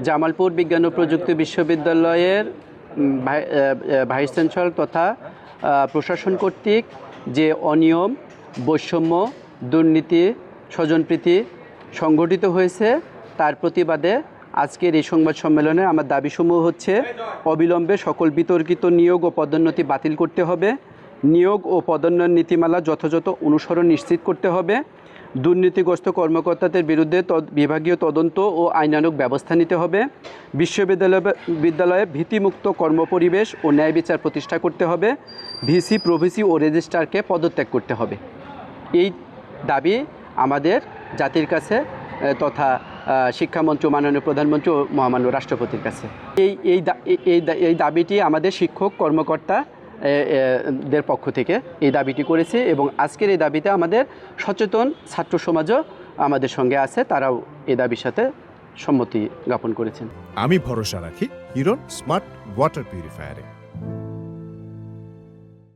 জামালপুর বিজ্ঞান ও প্রযুক্তি বিশ্ববিদ্যালয়ের ভাইস চ্যান্সেলর তথা প্রশাসন কর্তৃক যে অনিয়ম, বৈষম্য, দুর্নীতি, স্বজনপ্রীতি সংঘটিত হয়েছে তার প্রতিবাদে আজকের এই সংবাদ সম্মেলনে আমার দাবিসমূহ হচ্ছে: অবিলম্বে সকল বিতর্কিত নিয়োগ ও পদোন্নতি বাতিল করতে হবে, নিয়োগ ও পদোন্নয়ন নীতিমালা যথাযথ অনুসরণ নিশ্চিত করতে হবে, দুর্নীতিগ্রস্ত কর্মকর্তাদের বিরুদ্ধে বিভাগীয় তদন্ত ও আইনানুগ ব্যবস্থা নিতে হবে, বিশ্ববিদ্যালয়ে ভীতিমুক্ত কর্মপরিবেশ ও ন্যায় বিচার প্রতিষ্ঠা করতে হবে, ভিসি, প্রভিসি ও রেজিস্ট্রারকে পদত্যাগ করতে হবে। এই দাবি আমাদের জাতির কাছে তথা শিক্ষামন্ত্রী, মাননীয় প্রধানমন্ত্রী ও মহামান্য রাষ্ট্রপতির কাছে এই দাবিটি আমাদের শিক্ষক কর্মকর্তা দের পক্ষ থেকে এই দাবিটি করেছে এবং আজকের এই দাবিতে আমাদের সচেতন ছাত্র সমাজও আমাদের সঙ্গে আছে, তারাও এই দাবির সাথে সম্মতি জ্ঞাপন করেছেন। আমি ভরসা রাখি হিরন স্মার্ট ওয়াটার পিউরিফায়ারে।